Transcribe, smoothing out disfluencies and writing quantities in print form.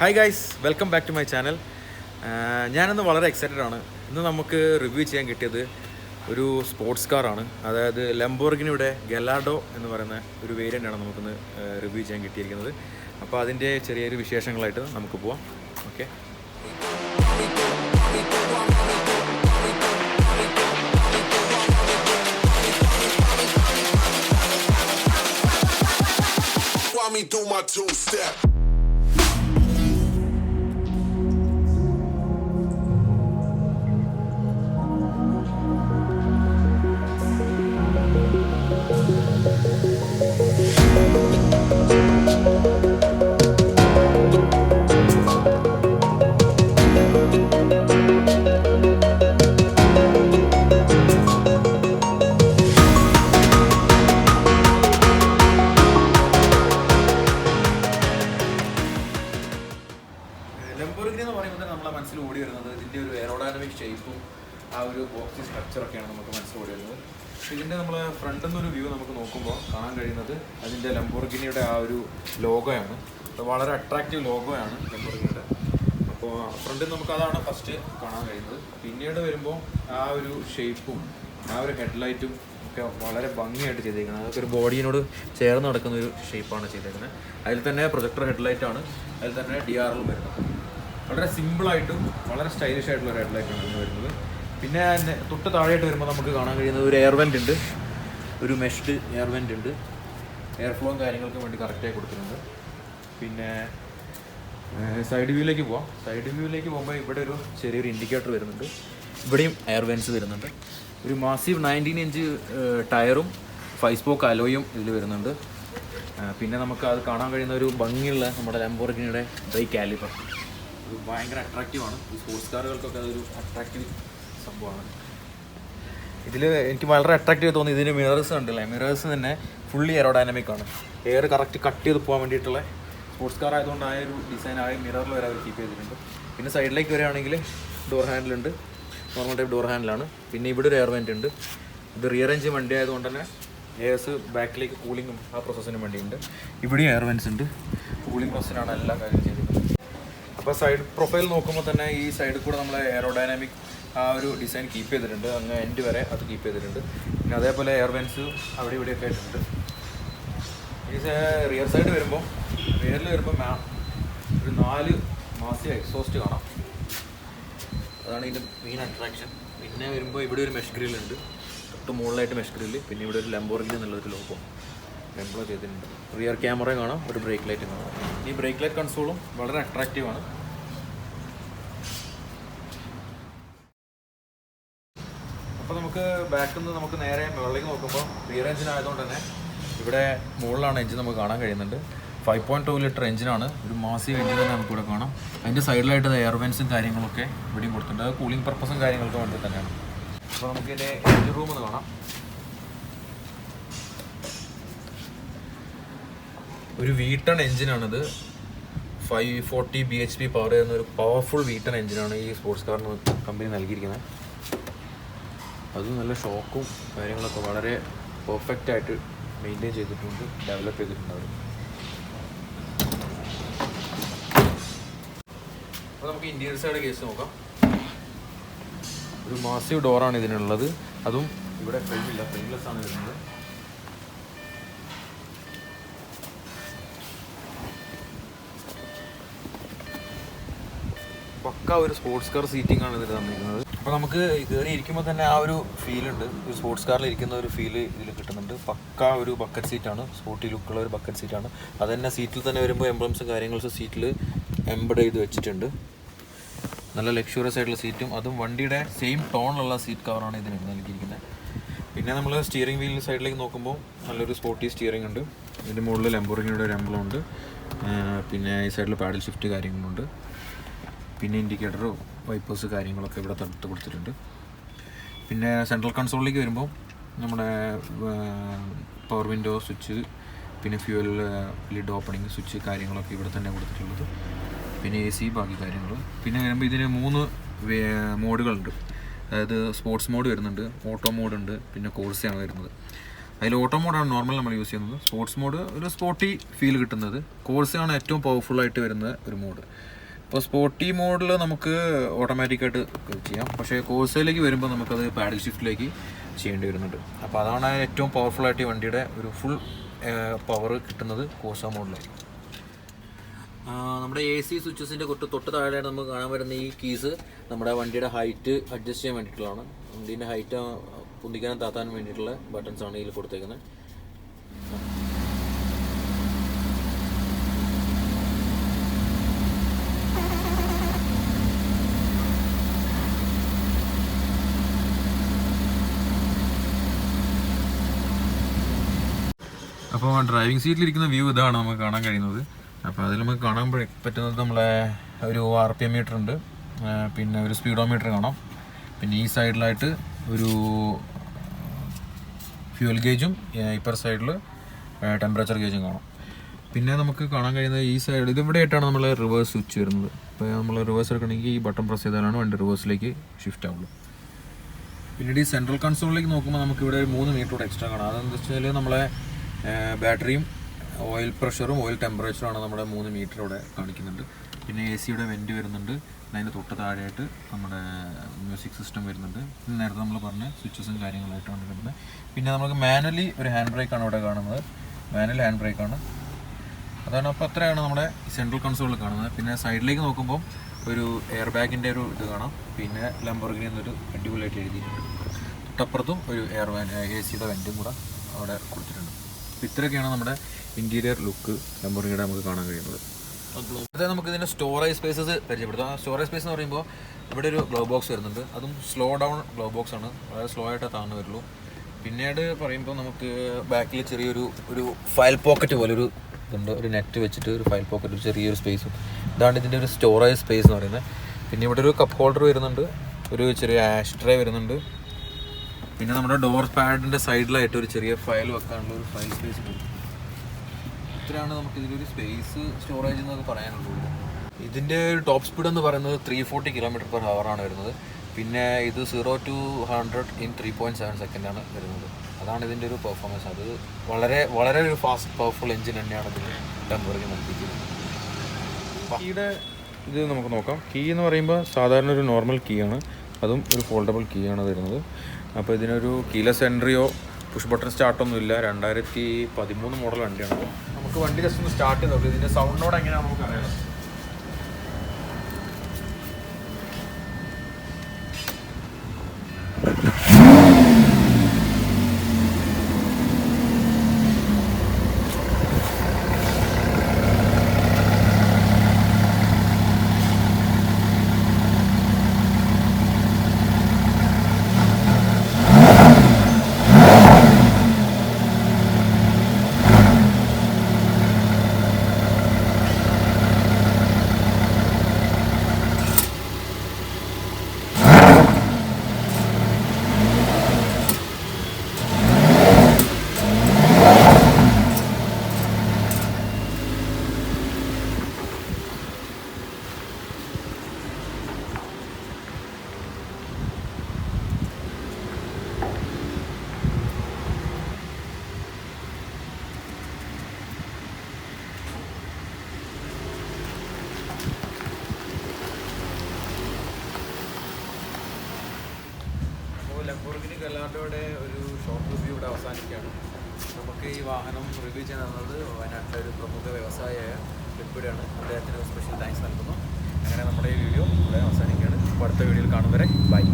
Hi guys, welcome back to my channel. ഞാനിന്ന് വളരെ excited ആണ്. ഇന്ന് നമുക്ക് റിവ്യൂ ചെയ്യാൻ കിട്ടിയത് ഒരു സ്പോർട്സ് കാറാണ്. അതായത് ലംബോർഗിനിയുടെ ഗലാഡോ എന്ന് പറയുന്ന ഒരു വേരിയൻ്റാണ് നമുക്കിന്ന് റിവ്യൂ ചെയ്യാൻ കിട്ടിയിരിക്കുന്നത്. അപ്പോൾ അതിൻ്റെ ചെറിയൊരു വിശേഷങ്ങളായിട്ട് നമുക്ക് പോവാം. Okay, me do my two-step. Lamborghini എന്ന് പറയുമ്പോൾ നമ്മളെ മനസ്സിൽ ഓടി വരുന്നത് ഇതിൻ്റെ ഒരു എയറോഡൈനാമിക് ഷേപ്പും ആ ഒരു ബോക്സ് സ്ട്രക്ചറൊക്കെയാണ് നമുക്ക് മനസ്സിൽ ഓടി വരുന്നത്. ഇതിൻ്റെ നമ്മൾ ഫ്രണ്ടിൽ നിന്നൊരു വ്യൂ നമുക്ക് നോക്കുമ്പോൾ കാണാൻ കഴിയുന്നത് അതിൻ്റെ ലംബോർഗിനിയുടെ ആ ഒരു ലോഗോയാണ്. വളരെ അട്രാക്റ്റീവ് ലോഗോയാണ് ലംബോർഗിനിയുടെ. അപ്പോൾ ഫ്രണ്ടിൽ നമുക്ക് അതാണ് ഫസ്റ്റ് കാണാൻ കഴിയുന്നത്. പിന്നീട് വരുമ്പോൾ ആ ഒരു ഷേപ്പും ആ ഒരു ഹെഡ്ലൈറ്റും ഒക്കെ വളരെ ഭംഗിയായിട്ട് ചെയ്തേക്കുന്നത്. അതൊക്കെ ഒരു ബോഡിയോട് ചേർന്ന് നടക്കുന്ന ഒരു ഷേപ്പാണ് ചെയ്തേക്കുന്നത്. അതിൽ തന്നെ പ്രൊജക്ടർ ഹെഡ്ലൈറ്റാണ്, അതിൽ തന്നെ DRLും വരുന്നത്. വളരെ സിമ്പിളായിട്ടും വളരെ സ്റ്റൈലിഷ് ആയിട്ടുള്ള ഒരു ഹെഡ്ലൈറ്റാണ് ഇതിന് വരുന്നത്. പിന്നെ തൊട്ട് താഴെയായിട്ട് വരുമ്പോൾ നമുക്ക് കാണാൻ കഴിയുന്നത് ഒരു എയർ വെൻ്റ് ഉണ്ട്, ഒരു മെഷ്ഡ് എയർ വെൻ്റ് ഉണ്ട്. എയർ ഫ്ലോയും കാര്യങ്ങൾക്കും വേണ്ടി കറക്റ്റായി കൊടുത്തിട്ടുണ്ട്. പിന്നെ സൈഡ് വ്യൂയിലേക്ക് പോവാം. സൈഡ് വ്യൂയിലേക്ക് പോകുമ്പോൾ ഇവിടെ ഒരു ചെറിയൊരു ഇൻഡിക്കേറ്റർ വരുന്നുണ്ട്. ഇവിടെയും എയർ വെൻസ് വരുന്നുണ്ട്. ഒരു മാസീവ് 19 ഇഞ്ച് ടയറും 5 സ്പോക്ക് അലോയും ഇതിൽ വരുന്നുണ്ട്. പിന്നെ നമുക്ക് അത് കാണാൻ കഴിയുന്ന ഒരു ഭംഗിയുള്ള നമ്മുടെ ലംബോർഗിനിയുടെ ബ്രേക്ക് കാലിപ്പർ. ഇത് ഭയങ്കര അട്രാക്റ്റീവാണ്. ഈ സ്പോർട്സ് കാറുകൾക്കൊക്കെ അതൊരു അട്രാക്റ്റീവ് സംഭവമാണ്. ഇതിൽ എനിക്ക് വളരെ അട്രാക്റ്റീവ് തോന്നി ഇതിൻ്റെ മിറേഴ്സ് കണ്ടില്ലേ, മിറേഴ്സ് തന്നെ ഫുള്ളി എയറോഡൈനാമിക് ആണ്. എയർ കറക്റ്റ് കട്ട് ചെയ്ത് പോകാൻ വേണ്ടിയിട്ടുള്ള സ്പോർട്സ് കാർ ആയതുകൊണ്ട് ആ ഒരു ഡിസൈൻ ആയ മിററിൽ വരെ അവർ കീപ്പ് ചെയ്തിട്ടുണ്ട്. പിന്നെ സൈഡിലേക്ക് വരികയാണെങ്കിൽ ഡോർ ഹാൻഡിലുണ്ട്, നോർമൽ ടൈപ്പ് ഡോർ ഹാൻഡിലാണ്. പിന്നെ ഇവിടെ ഒരു എയർ വെൻ്റ് ഉണ്ട്. ഇത് റിയർ എഞ്ചിൻ വണ്ടി ആയതുകൊണ്ട് തന്നെ എയർസ് ബാക്കിലേക്ക് കൂളിങ്ങും ആ പ്രോസസ്സിനും വേണ്ടിയുണ്ട്. ഇവിടെയും എയർ വെൻസ് ഉണ്ട്. കൂളിംഗ് പ്രോസസ്സിനാണ് എല്ലാ കാര്യം ചെയ്തിട്ടുള്ളത്. അപ്പോൾ സൈഡ് പ്രൊഫൈൽ നോക്കുമ്പോൾ തന്നെ ഈ സൈഡിൽ കൂടെ നമ്മൾ എയറോഡൈനാമിക് ആ ഒരു ഡിസൈൻ കീപ്പ് ചെയ്തിട്ടുണ്ട്. അങ്ങ് എൻഡ് വരെ അത് കീപ്പ് ചെയ്തിട്ടുണ്ട്. പിന്നെ അതേപോലെ എയർ വെൻസ് അവിടെ ഇവിടെയൊക്കെ ആയിട്ടുണ്ട്. ഈ റിയർ സൈഡ് വരുമ്പോൾ റിയറിൽ വരുമ്പോൾ ഒരു 4 മാസീവ് എക്സോസ്റ്റ് കാണാം. അതാണ് ഇതിൻ്റെ മെയിൻ അട്രാക്ഷൻ. പിന്നെ വരുമ്പോൾ ഇവിടെ ഒരു മെഷ് ഗ്രില്ലുണ്ട്, തൊട്ട് മുകളിലായിട്ട് മെഷ് ഗ്രില്ല്. പിന്നെ ഇവിടെ ഒരു ലംബോർഗിനി എന്നുള്ളൊരു ലോഗോ എംപ്ലോയ് ചെയ്തിട്ടുണ്ട്. റിയർ ക്യാമറയും കാണാം, ഒരു ബ്രേക്ക് ലൈറ്റും കാണാം. ഈ ബ്രേക്ക് ലൈറ്റ് കൺസോളും വളരെ അട്രാക്റ്റീവാണ്. അപ്പോൾ നമുക്ക് ബാക്കിൽ നിന്ന് നമുക്ക് നേരെ മുകളിലേക്ക് നോക്കുമ്പോൾ റിയർ എഞ്ചിൻ ആയതുകൊണ്ട് തന്നെ ഇവിടെ മുകളിലാണ് എഞ്ചിൻ നമുക്ക് കാണാൻ കഴിയുന്നുണ്ട്. 5.2 ലിറ്റർ എഞ്ചിനാണ്, ഒരു മാസീവ് എഞ്ചിൻ തന്നെ നമുക്കിവിടെ കാണാം. അതിൻ്റെ സൈഡിലായിട്ട് എയർ വെൻസും കാര്യങ്ങളൊക്കെ ഇവിടെയും കൊടുത്തിട്ടുണ്ട്. അത് കൂളിംഗ് പർപ്പസും കാര്യങ്ങൾക്കും വേണ്ടി തന്നെയാണ്. അപ്പോൾ നമുക്കിതിൻ്റെ എഞ്ചിൻ റൂം എന്ന് കാണാം. ഒരു V10 എഞ്ചിനാണിത്. 540 bhp പവർ ചെയ്യുന്ന ഒരു പവർഫുൾ V10 എഞ്ചിനാണ് ഈ സ്പോർട്സ് കാറിന് കമ്പനി നൽകിയിരിക്കുന്നത്. അത് നല്ല ഷോക്കും കാര്യങ്ങളൊക്കെ വളരെ പെർഫെക്റ്റായിട്ട് മെയിൻറ്റെയിൻ ചെയ്തിട്ടുണ്ട്, ഡെവലപ്പ് ചെയ്തിട്ടുണ്ട് അവർ. അപ്പോൾ നമുക്ക് ഇൻറ്റീരിയർ സൈഡ് കേസ് നോക്കാം. ഒരു മാസീവ് ഡോറാണ് ഇതിനുള്ളത്. അതും ഇവിടെ ഫ്രെയിമില്ല, ഫ്രെയിംലെസ് ആണ് വരുന്നത്. പക്ക ഒരു സ്പോർട്സ് കാർ സീറ്റിംഗ് ആണ് ഇതിൽ തന്നിരിക്കുന്നത്. അപ്പോൾ നമുക്ക് കയറി ഇരിക്കുമ്പോൾ തന്നെ ആ ഒരു ഫീലുണ്ട്, ഒരു സ്പോർട്സ് കാറിൽ ഇരിക്കുന്ന ഒരു ഫീല് ഇതിൽ കിട്ടുന്നുണ്ട്. പക്ക ഒരു ബക്കറ്റ് സീറ്റാണ്, സ്പോർട്ടി ലുക്കുള്ള ഒരു ബക്കറ്റ് സീറ്റാണ്. അത് തന്നെ സീറ്റിൽ തന്നെ വരുമ്പോൾ എംബ്ലംസും കാര്യങ്ങളും സീറ്റിൽ എംബഡ് ചെയ്ത് വെച്ചിട്ടുണ്ട്. നല്ല ലക്ഷൂറിയസ് ആയിട്ടുള്ള സീറ്റും, അതും വണ്ടിയുടെ സെയിം ടോണിലുള്ള സീറ്റ് കവറാണ് ഇതിന് നൽകിയിരിക്കുന്നത്. പിന്നെ നമ്മൾ സ്റ്റിയറിംഗ് വീൽ സൈഡിലേക്ക് നോക്കുമ്പോൾ നല്ലൊരു സ്പോർട്ടി സ്റ്റിയറിംഗ് ഉണ്ട്. ഇതിൻ്റെ മുകളിൽ ലംബോർഗിനിയുടെ ഒരു എംബ്ലം ഉണ്ട്. പിന്നെ ഈ സൈഡിൽ പാഡിൽ ഷിഫ്റ്റ് കാര്യങ്ങളുണ്ട്. പിന്നെ ഇൻഡിക്കേറ്റർ, വൈപ്പേഴ്സ് കാര്യങ്ങളൊക്കെ ഇവിടെ തടുത്ത് കൊടുത്തിട്ടുണ്ട്. പിന്നെ സെൻട്രൽ കൺസോളിലേക്ക് വരുമ്പോൾ നമ്മുടെ പവർ വിൻഡോ സ്വിച്ച്, പിന്നെ ഫ്യൂവൽ ലിഡ് ഓപ്പണിങ് സ്വിച്ച് കാര്യങ്ങളൊക്കെ ഇവിടെ തന്നെ കൊടുത്തിട്ടുള്ളത്. പിന്നെ AC ബാക്കി കാര്യങ്ങൾ. പിന്നെ വരുമ്പോൾ ഇതിന് 3 മോഡുകളുണ്ട്. അതായത് സ്പോർട്സ് മോഡ് വരുന്നുണ്ട്, ഓട്ടോ മോഡ് ഉണ്ട്, പിന്നെ കോഴ്സയാണ് വരുന്നത്. അതിൽ ഓട്ടോ മോഡാണ് നോർമൽ നമ്മൾ യൂസ് ചെയ്യുന്നത്. സ്പോർട്സ് മോഡ് ഒരു സ്പോർട്ടി ഫീൽ കിട്ടുന്നത്. കോഴ്സയാണ് ഏറ്റവും പവർഫുള്ളായിട്ട് വരുന്ന ഒരു മോഡ്. ഇപ്പോൾ സ്പോർട്ടി മോഡിൽ നമുക്ക് ഓട്ടോമാറ്റിക്കായിട്ട് ചെയ്യാം, പക്ഷേ കോഴ്സയിലേക്ക് വരുമ്പോൾ നമുക്കത് പാഡിൽ ഷിഫ്റ്റിലേക്ക് ചെയ്യേണ്ടി വരുന്നുണ്ട്. അപ്പോൾ അതാണ് ഏറ്റവും പവർഫുള്ളായിട്ട് വണ്ടിയുടെ ഒരു ഫുൾ പവർ കിട്ടുന്നത് കോഴ്സ മോഡിലായിരിക്കും. നമ്മുടെ AC സ്വിച്ചസിൻ്റെ തൊട്ട് താഴെയായിട്ട് നമുക്ക് കാണാൻ വരുന്ന ഈ കീസ് നമ്മുടെ വണ്ടിയുടെ ഹൈറ്റ് അഡ്ജസ്റ്റ് ചെയ്യാൻ വേണ്ടിയിട്ടുള്ളതാണ്. വണ്ടീൻ്റെ ഹൈറ്റ് പൊന്തിക്കാനും താത്താനും വേണ്ടിയിട്ടുള്ള ബട്ടൺസാണ് ഇതിൽ കൊടുത്തേക്കുന്നത്. അപ്പോൾ ഡ്രൈവിംഗ് സീറ്റിലിരിക്കുന്ന വ്യൂ ഇതാണ് നമുക്ക് കാണാൻ കഴിയുന്നത്. അപ്പോൾ അതിൽ നമുക്ക് കാണാൻ പറ്റുന്നത് നമ്മളെ ഒരു RPM മീറ്റർ ഉണ്ട്, പിന്നെ ഒരു സ്പീഡോമീറ്റർ കാണാം, പിന്നെ ഈ സൈഡിലായിട്ട് ഒരു ഫ്യൂൽ ഗേജും ഇപ്പർ സൈഡിൽ ടെമ്പറേച്ചർ ഗേജും കാണാം. പിന്നെ നമുക്ക് കാണാൻ കഴിയുന്നത് ഈ സൈഡ് ഇതിവിടെയായിട്ടാണ് നമ്മൾ റിവേഴ്സ് സ്വിച്ച് വരുന്നത്. ഇപ്പോൾ നമ്മൾ റിവേഴ്സ് എടുക്കണമെങ്കിൽ ഈ ബട്ടൺ പ്രസ് ചെയ്താലാണ് വണ്ടി റിവേഴ്സിലേക്ക് ഷിഫ്റ്റ് ആവുള്ളൂ. പിന്നീട് ഈ സെൻട്രൽ കൺസോളിലേക്ക് നോക്കുമ്പോൾ നമുക്ക് ഇവിടെ 3 മീറ്റർ കൂടെ എക്സ്ട്രാ കാണാം. അതെന്ന് വെച്ചാൽ നമ്മളെ ബാറ്ററിയും ഓയിൽ പ്രഷറും ഓയിൽ ടെമ്പറേച്ചറുമാണ് നമ്മുടെ 3 മീറ്റർ ഇവിടെ കാണിക്കുന്നുണ്ട്. പിന്നെ AC വെൻറ്റ് വരുന്നുണ്ട്. അതിൻ്റെ തൊട്ട് താഴെയായിട്ട് നമ്മുടെ മ്യൂസിക് സിസ്റ്റം വരുന്നുണ്ട്. നേരത്തെ നമ്മൾ പറഞ്ഞ സ്വിച്ചസും കാര്യങ്ങളായിട്ടാണ് വരുന്നത്. പിന്നെ നമുക്ക് മാനുവലി ഒരു ഹാൻഡ് ബ്രേക്കാണ് ഇവിടെ കാണുന്നത്. മാനുവൽ ഹാൻഡ് ബ്രേക്കാണ്. അതാണ്. അപ്പോൾ അത്രയാണ് നമ്മുടെ സെൻട്രൽ കൺസോളിൽ കാണുന്നത്. പിന്നെ സൈഡിലേക്ക് നോക്കുമ്പോൾ ഒരു എയർ ബാഗിൻ്റെ ഒരു ഇത് കാണാം. പിന്നെ ലംബോർഗിനി എന്നൊരു അടിപൊളിയായിട്ട് എഴുതിയിട്ടുണ്ട്. തൊട്ടപ്പുറത്തും ഒരു AC വെൻറ്റും കൂടെ അവിടെ കൊടുത്തിട്ടുണ്ട്. അപ്പോൾ ഇത്രയൊക്കെയാണ് നമ്മുടെ ഇൻറ്റീരിയർ ലുക്ക് ലംബോർഗിനിയുടെ നമുക്ക് കാണാൻ കഴിയുന്നത്. അതായത് നമുക്ക് ഇതിൻ്റെ സ്റ്റോറേജ് സ്പേസസ് പരിചയപ്പെടുത്താം. സ്റ്റോറേജ് സ്പേസ് എന്ന് പറയുമ്പോൾ ഇവിടെ ഒരു ഗ്ലോ ബോക്സ് വരുന്നുണ്ട്. അതും സ്ലോ ഡൗൺ ഗ്ലോ ബോക്സ് ആണ്, വളരെ സ്ലോ ആയിട്ടേ താഴ്ന്നു വരുള്ളൂ. പിന്നീട് പറയുമ്പോൾ നമുക്ക് ബാക്കിൽ ഒരു ഫയൽ പോക്കറ്റ് പോലെ ഒരു ഇതുണ്ട്, ഒരു നെറ്റ് വെച്ചിട്ട് ഒരു ഫയൽ പോക്കറ്റ്, ഒരു ചെറിയൊരു സ്പേസും. ഇതാണ് ഇതിൻ്റെ ഒരു സ്റ്റോറേജ് സ്പേസ് എന്ന് പറയുന്നത്. പിന്നെ ഇവിടെ ഒരു കപ്പ് ഹോൾഡർ വരുന്നുണ്ട്, ഒരു ചെറിയ ആഷ് ട്രേ വരുന്നുണ്ട്. പിന്നെ നമ്മുടെ ഡോർ പാഡിൻ്റെ സൈഡിലായിട്ട് ഒരു ചെറിയ ഫയൽ വെക്കാനുള്ള ഒരു ഫയൽ സ്പേസ് ഉണ്ട്. ഇത്രയാണ് നമുക്ക് ഇതിലൊരു സ്പേസ് സ്റ്റോറേജ് എന്നൊക്കെ പറയാനുള്ളൂ. ഇതിൻ്റെ ഒരു ടോപ്പ് സ്പീഡ് എന്ന് പറയുന്നത് 340 km/h ആണ് വരുന്നത്. പിന്നെ ഇത് 0 to 100 in 3.7 സെക്കൻഡാണ് വരുന്നത്. അതാണ് ഇതിൻ്റെ ഒരു പെർഫോമൻസ്. അത് വളരെ ഒരു ഫാസ്റ്റ് പവർഫുൾ എഞ്ചിൻ തന്നെയാണ് ഇതിന് ടെമ്പറേച്ചർ നൽകിയിരിക്കുന്നത്. കീയുടെ ഇത് നമുക്ക് നോക്കാം. കീ എന്ന് പറയുമ്പോൾ സാധാരണ ഒരു നോർമൽ കീ ആണ്, അതും ഒരു ഫോൾഡബിൾ കീ ആണ് വരുന്നത്. അപ്പോൾ ഇതിനൊരു കീലെസ് എൻട്രിയോ പുഷ് ബട്ടൺ സ്റ്റാർട്ടൊന്നും ഇല്ല. 2013 മോഡൽ വണ്ടിയാണ്. നമുക്ക് വണ്ടി ജസ്റ്റ് ഒന്ന് സ്റ്റാർട്ട് ചെയ്ത് നോക്കാം. ഇതിൻ്റെ സൗണ്ടിനോട് എങ്ങനെയാണ് നമുക്ക് അറിയാം. ലംബോർഗിനി ഗലാർഡോയുടെ ഒരു ഷോർട്ട് റിവ്യൂ ഇവിടെ അവസാനിക്കുകയാണ്. നമുക്ക് ഈ വാഹനം റിവ്യൂ ചെയ്യാൻ തന്നത് വയനാട്ടിലെ ഒരു പ്രമുഖ വ്യവസായിയായ ലിപ്പിഡാണ്. അദ്ദേഹത്തിന് സ്പെഷ്യൽ താങ്ക്സ് നൽകുന്നു. അങ്ങനെ നമ്മുടെ ഈ വീഡിയോ ഇവിടെ അവസാനിക്കുകയാണ്. അപ്പോൾ അടുത്ത വീഡിയോയിൽ കാണും വരെ ബൈ.